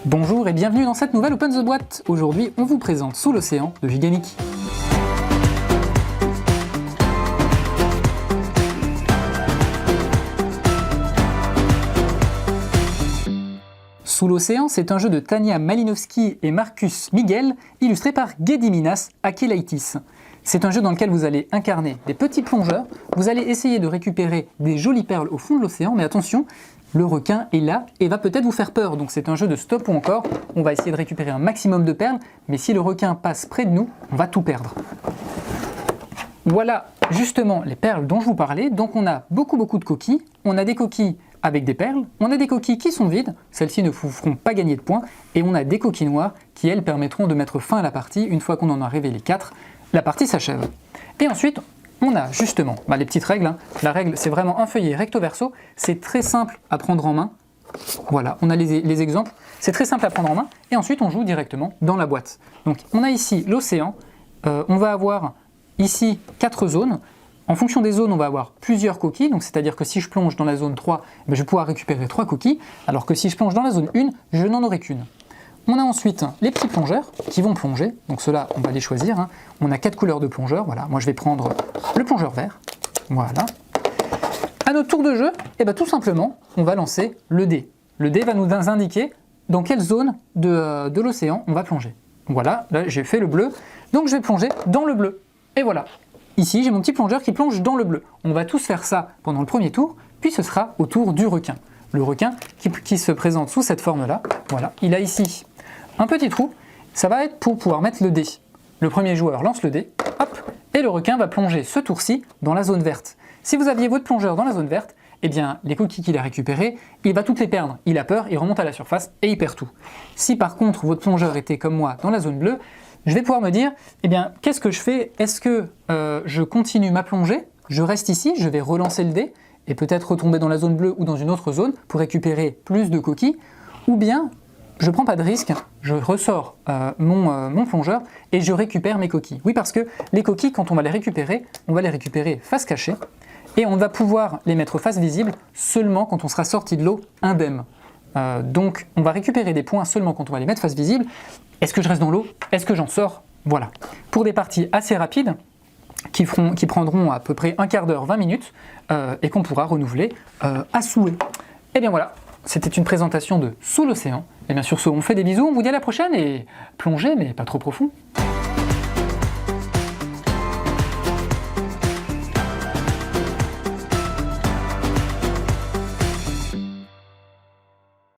Bonjour et bienvenue dans cette nouvelle Open the Boîte. Aujourd'hui, on vous présente Sous l'océan de Giganiki. Sous l'océan, c'est un jeu de Tania Malinowski et Marcus Miguel, illustré par Gediminas Akelaitis. C'est un jeu dans lequel vous allez incarner des petits plongeurs, vous allez essayer de récupérer des jolies perles au fond de l'océan, mais attention, le requin est là et va peut-être vous faire peur, donc c'est un jeu de stop ou encore, on va essayer de récupérer un maximum de perles, mais si le requin passe près de nous, on va tout perdre. Voilà justement les perles dont je vous parlais, donc on a beaucoup de coquilles, on a des coquilles avec des perles, on a des coquilles qui sont vides, celles-ci ne vous feront pas gagner de points, et on a des coquilles noires qui elles permettront de mettre fin à la partie. Une fois qu'on en a révélé 4, la partie s'achève. Et ensuite, on a justement les petites règles. La règle, c'est vraiment un feuillet recto verso, c'est très simple à prendre en main. Voilà, on a les exemples, c'est très simple à prendre en main, et ensuite on joue directement dans la boîte. Donc on a ici l'océan, on va avoir ici 4 zones. En fonction des zones, on va avoir plusieurs coquilles, donc c'est-à-dire que si je plonge dans la zone 3, je vais pouvoir récupérer 3 coquilles, alors que si je plonge dans la zone 1, je n'en aurai qu'une. On a ensuite les petits plongeurs qui vont plonger, donc ceux-là, on va les choisir. On a 4 couleurs de plongeurs, voilà. Moi je vais prendre le plongeur vert, voilà. À notre tour de jeu, tout simplement, on va lancer le dé. Le dé va nous indiquer dans quelle zone de l'océan on va plonger. Voilà, là j'ai fait le bleu, donc je vais plonger dans le bleu, et voilà. Ici, j'ai mon petit plongeur qui plonge dans le bleu. On va tous faire ça pendant le premier tour, puis ce sera au tour du requin. Le requin qui se présente sous cette forme-là, voilà. Il a ici un petit trou, ça va être pour pouvoir mettre le dé. Le premier joueur lance le dé, hop, et le requin va plonger ce tour-ci dans la zone verte. Si vous aviez votre plongeur dans la zone verte, eh bien, les coquilles qu'il a récupérées, il va toutes les perdre. Il a peur, il remonte à la surface et il perd tout. Si par contre, votre plongeur était comme moi dans la zone bleue, je vais pouvoir me dire, qu'est-ce que je fais? Est-ce que je continue ma plongée? Je reste ici, je vais relancer le dé et peut-être retomber dans la zone bleue ou dans une autre zone pour récupérer plus de coquilles, ou bien je ne prends pas de risque, je ressors mon plongeur et je récupère mes coquilles. Oui, parce que les coquilles, quand on va les récupérer face cachée et on va pouvoir les mettre face visible seulement quand on sera sorti de l'eau indemne. Donc on va récupérer des points seulement quand on va les mettre face visible. Est-ce que je reste dans l'eau? Est-ce que j'en sors? Voilà. Pour des parties assez rapides, qui prendront à peu près un quart d'heure, 20 minutes, et qu'on pourra renouveler à souhait. Et bien voilà, c'était une présentation de Sous l'océan. Et bien sur ce, on fait des bisous, on vous dit à la prochaine, et plongez, mais pas trop profond.